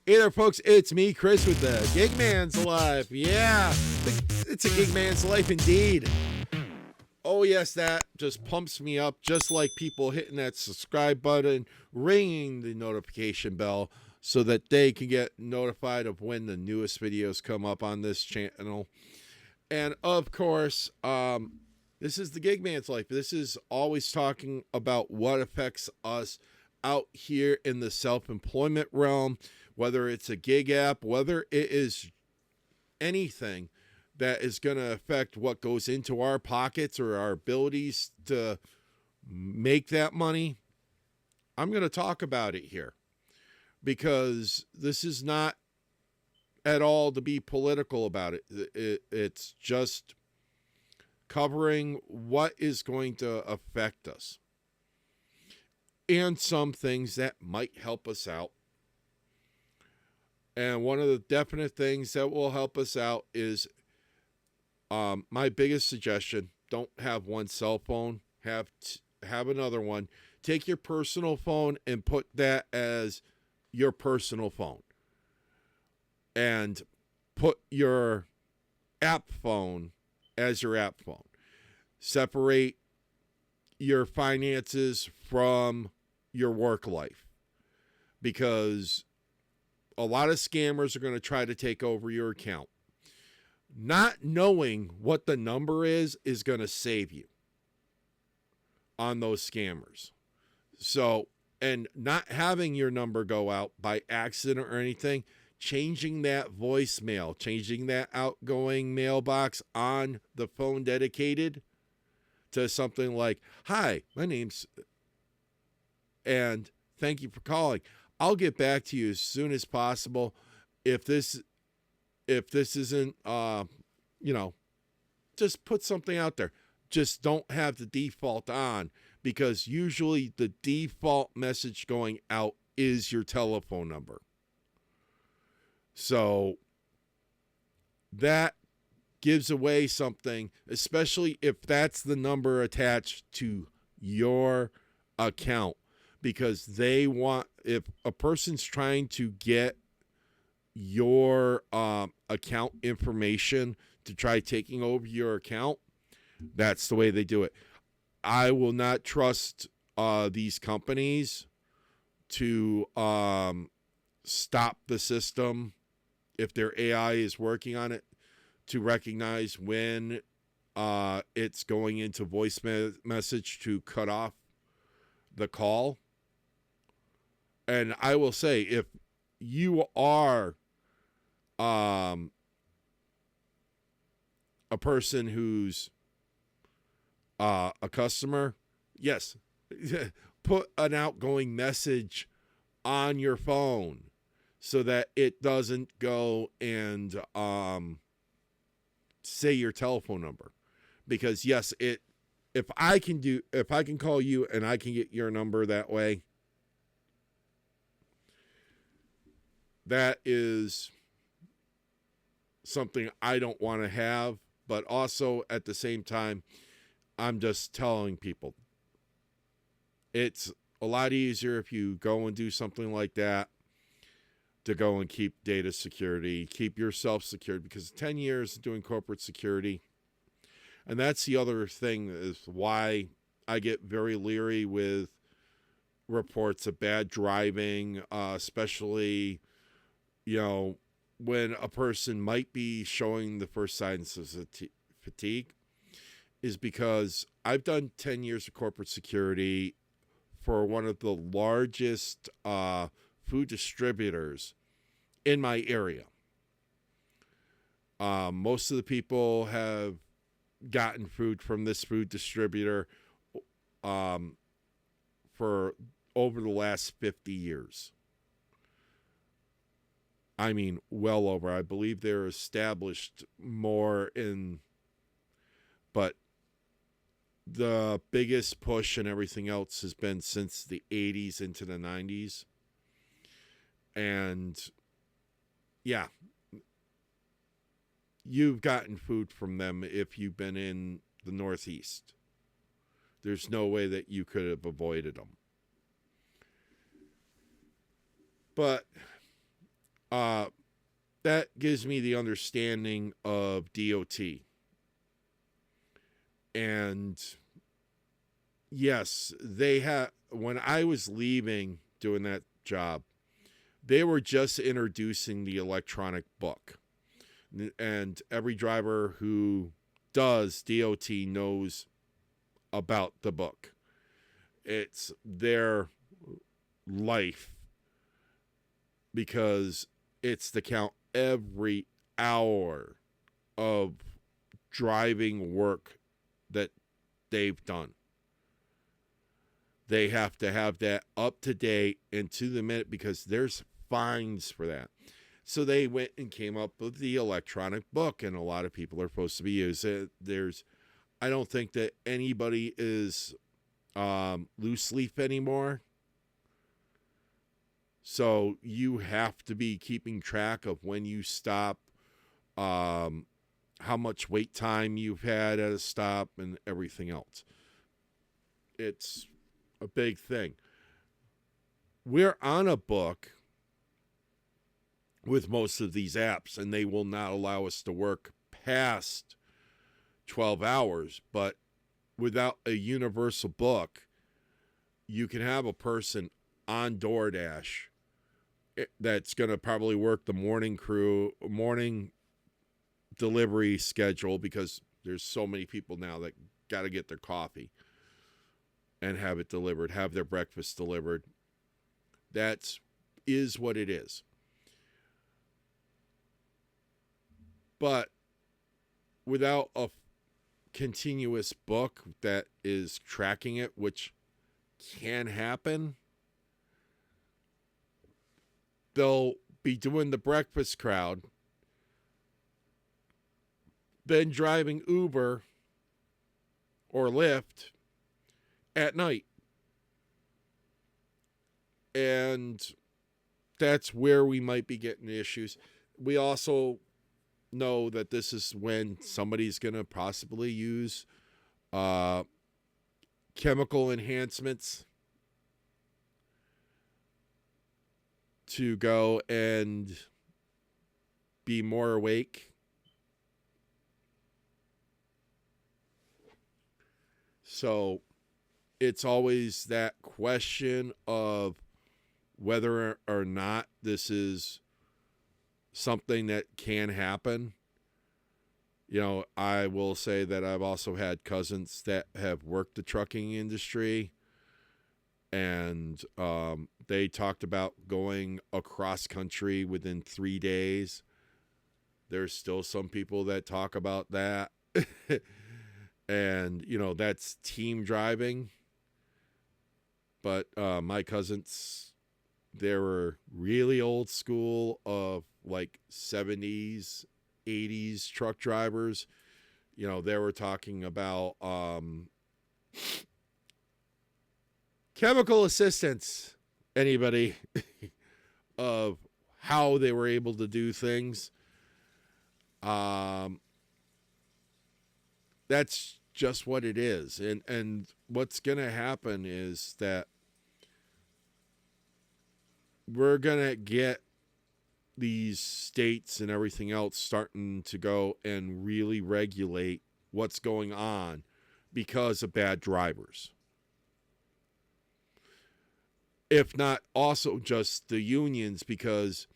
Hey there, folks. It's me, Chris, with the Gig Man's Life. Yeah, it's a Gig Man's Life indeed. Oh, yes, that just pumps me up, just like people hitting that subscribe button, ringing the notification bell so that they can get notified of when the newest videos come up on this channel. And, of course, this is the Gig Man's Life. This is always talking about what affects us out here in the self-employment realm, whether it's a gig app, whether it is anything that is going to affect what goes into our pockets or our abilities to make that money. I'm going to talk about it here because this is not at all to be political about it. It's just covering what is going to affect us and some things that might help us out. And one of the definite things that will help us out is my biggest suggestion: don't have one cell phone, have another one. Take your personal phone and put that as your personal phone, and put your app phone as your app phone. Separate your finances from your work life, because a lot of scammers are going to try to take over your account. Not knowing what the number is going to save you on those scammers. So, and not having your number go out by accident or anything, changing that voicemail, changing that outgoing mailbox on the phone dedicated to something like, "Hi, my name's, and thank you for calling. I'll get back to you as soon as possible. If this isn't, just put something out there. Just don't have the default on, because usually the default message going out is your telephone number. So that gives away something, especially if that's the number attached to your account, because they want, if a person's trying to get your account information to try taking over your account, that's the way they do it. I will not trust these companies to stop the system if their AI is working on it to recognize when it's going into voice message to cut off the call. And I will say, if you are a person who's a customer, yes, put an outgoing message on your phone so that it doesn't go and say your telephone number. Because yes, if I can call you and I can get your number that way, that is something I don't want to have. But also at the same time, I'm just telling people, it's a lot easier if you go and do something like that, to go and keep data security, keep yourself secured, because 10 years doing corporate security. And that's the other thing, is why I get very leery with reports of bad driving, especially, when a person might be showing the first signs of fatigue, is because I've done 10 years of corporate security for one of the largest food distributors in my area. Most of the people have gotten food from this food distributor for over the last 50 years. I mean, well over. I believe they're established more but the biggest push and everything else has been since the 80s into the 90s. And yeah, you've gotten food from them if you've been in the Northeast. There's no way that you could have avoided them. But uh, that gives me the understanding of DOT. And yes, they had, when I was leaving doing that job, they were just introducing the electronic book. And every driver who does DOT knows about the book. It's their life because it's to count every hour of driving work that they've done. They have to have that up to date and to the minute because there's fines for that. So they went and came up with the electronic book, and a lot of people are supposed to be using it. I don't think that anybody is loose leaf anymore. So you have to be keeping track of when you stop, how much wait time you've had at a stop, and everything else. It's a big thing. We're on a book with most of these apps, and they will not allow us to work past 12 hours. But without a universal book, you can have a person on DoorDash that's going to probably work the morning delivery schedule because there's so many people now that got to get their coffee and have it delivered, have their breakfast delivered. That is what it is. But without a continuous book that is tracking it, which can happen, they'll be doing the breakfast crowd, then driving Uber or Lyft at night. And that's where we might be getting issues. We also know that this is when somebody's going to possibly use chemical enhancements to go and be more awake. So it's always that question of whether or not this is something that can happen. You know, I will say that I've also had cousins that have worked the trucking industry, and they talked about going across country within 3 days. There's still some people that talk about that. And, you know, that's team driving. But my cousins, they were really old school of like 70s, 80s truck drivers. You know, they were talking about chemical assistance. Anybody of how they were able to do things. That's just what it is. And what's going to happen is that we're going to get these states and everything else starting to go and really regulate what's going on because of bad drivers. If not also just the unions, because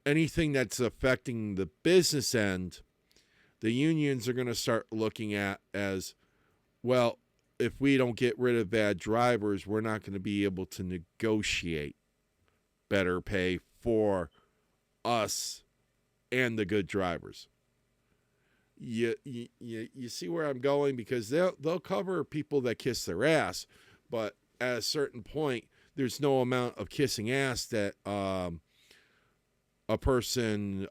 anything that's affecting the business end, the unions are going to start looking at as, well, if we don't get rid of bad drivers, we're not going to be able to negotiate better pay for us and the good drivers. You see where I'm going? Because they'll cover people that kiss their ass, but at a certain point, there's no amount of kissing ass that a person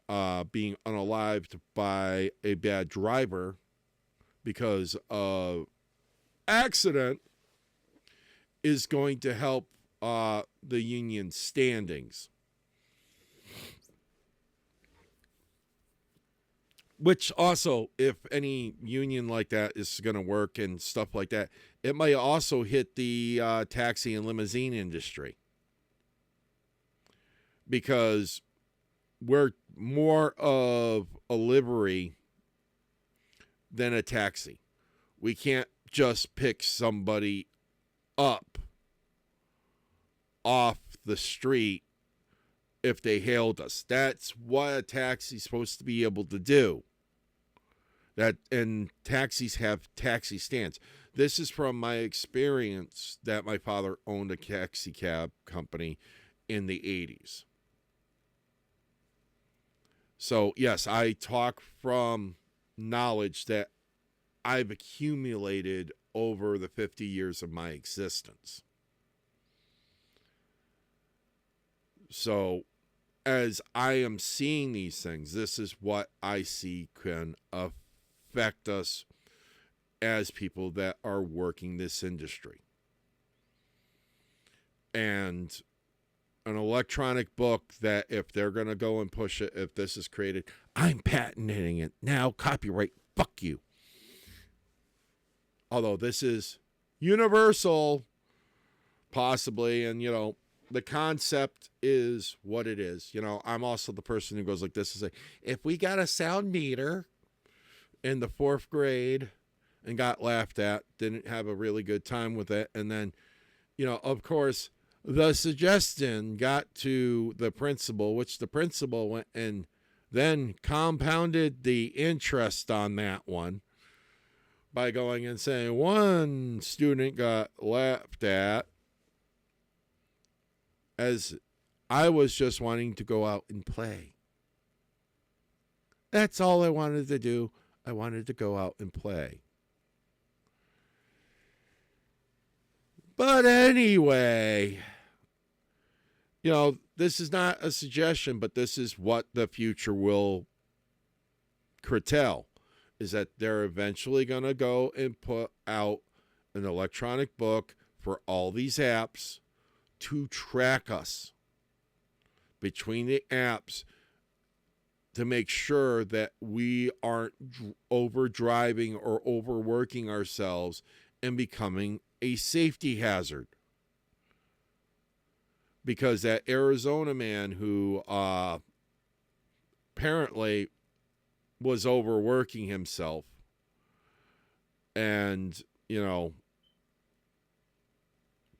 being unalived by a bad driver because of accident is going to help the union standings. Which also, if any union like that is going to work and stuff like that, it might also hit the taxi and limousine industry. Because we're more of a livery than a taxi. We can't just pick somebody up off the street if they hailed us. That's what a taxi's supposed to be able to do. And taxis have taxi stands. This is from my experience that my father owned a taxi cab company in the 80s. So, yes, I talk from knowledge that I've accumulated over the 50 years of my existence. So, as I am seeing these things, this is what I see can affect us as people that are working this industry. And an electronic book that if they're going to go and push it, if this is created, I'm patenting it now, copyright, fuck you. Although this is universal, possibly, and, the concept is what it is. I'm also the person who goes like this and say, if we got a sound meter in the 4th grade and got laughed at, didn't have a really good time with it, and then, of course, the suggestion got to the principal, which the principal went and then compounded the interest on that one by going and saying one student got laughed at as I was just wanting to go out and play. That's all I wanted to do. I wanted to go out and play. But anyway, this is not a suggestion, but this is what the future will curtail, is that they're eventually going to go and put out an electronic book for all these apps to track us between the apps to make sure that we aren't overdriving or overworking ourselves and becoming a safety hazard. Because that Arizona man who apparently was overworking himself and,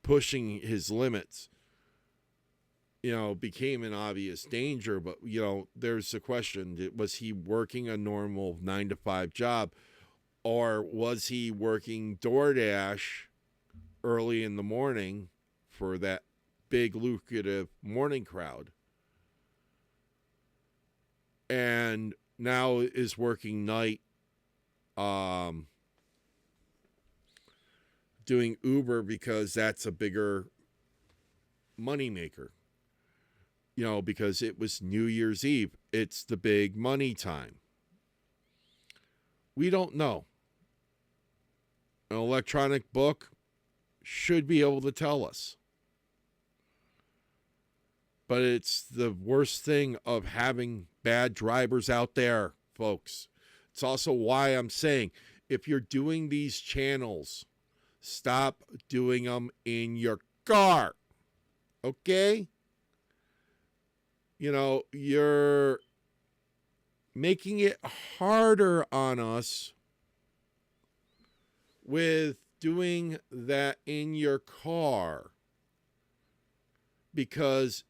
pushing his limits, became an obvious danger. But, there's the question, was he working a normal 9-to-5 job, or was he working DoorDash early in the morning for that big lucrative morning crowd, and now is working night doing Uber because that's a bigger moneymaker, because it was New Year's Eve. It's the big money time. We don't know. An electronic book should be able to tell us. But it's the worst thing of having bad drivers out there, folks. It's also why I'm saying, if you're doing these channels, stop doing them in your car. Okay? You're making it harder on us with doing that in your car, because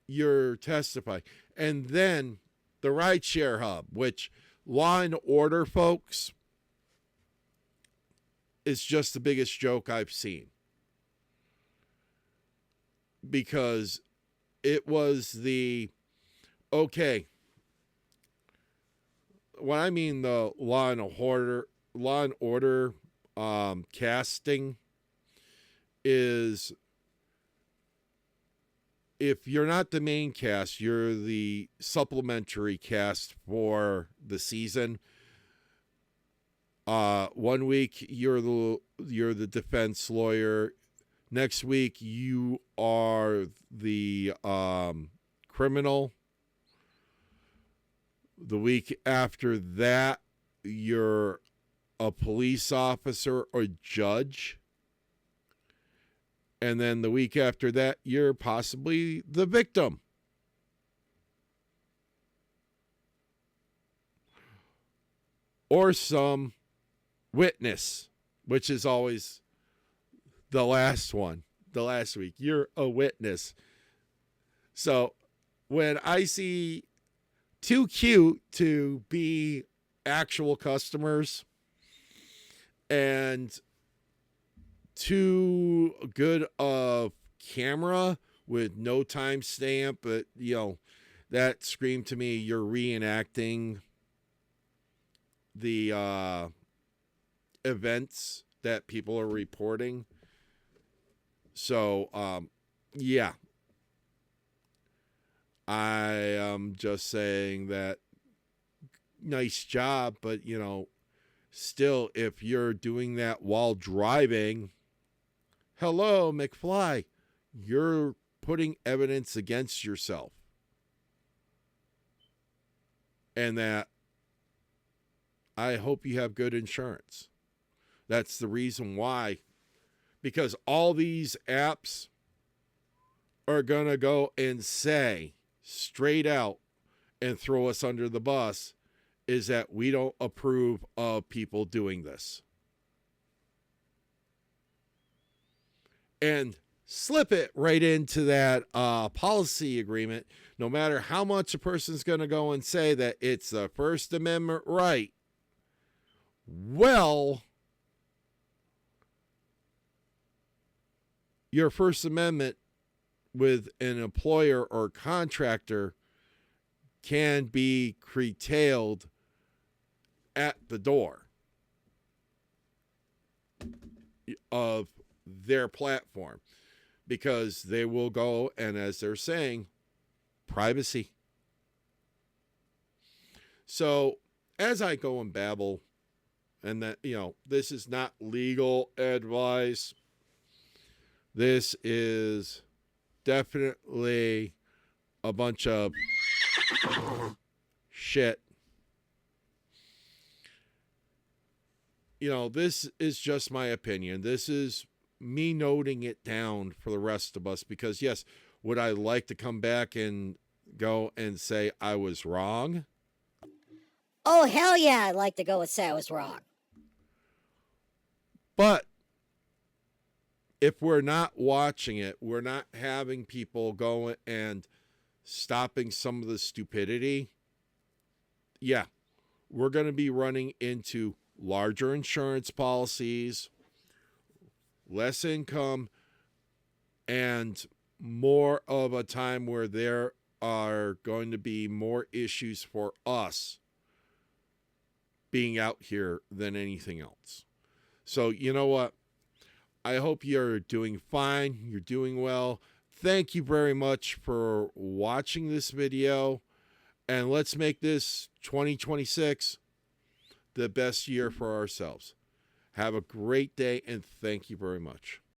you're testifying. And then the rideshare hub, which Law and Order, folks, is just the biggest joke I've seen. Because it was when I mean the Law and Order casting is, if you're not the main cast, you're the supplementary cast for the season. 1 week you're the defense lawyer. Next week you are the criminal. The week after that you're a police officer or judge. And then the week after that, you're possibly the victim. or some witness, which is always the last one, the last week. You're a witness. So when I see too cute to be actual customers and too good of camera with no timestamp, but that screamed to me you're reenacting the events that people are reporting. So yeah, I am just saying that nice job, but still, if you're doing that while driving, hello, McFly, you're putting evidence against yourself. And that I hope you have good insurance. That's the reason why. Because all these apps are going to go and say straight out and throw us under the bus is that we don't approve of people doing this. And slip it right into that policy agreement, no matter how much a person's going to go and say that it's the First Amendment right. Well, your First Amendment with an employer or contractor can be curtailed at the door of their platform, because they will go and, as they're saying, privacy. So as I go and babble, and that, this is not legal advice. This is definitely a bunch of shit. This is just my opinion. This is me noting it down for the rest of us, because yes, would I like to come back and go and say I was wrong? Oh, hell yeah, I'd like to go and say I was wrong. But if we're not watching it, we're not having people go and stopping some of the stupidity, yeah, we're going to be running into larger insurance policies, less income, and more of a time where there are going to be more issues for us being out here than anything else. So you know what? I hope you're doing fine. You're doing well. Thank you very much for watching this video. And let's make this 2026 the best year for ourselves. Have a great day, and thank you very much.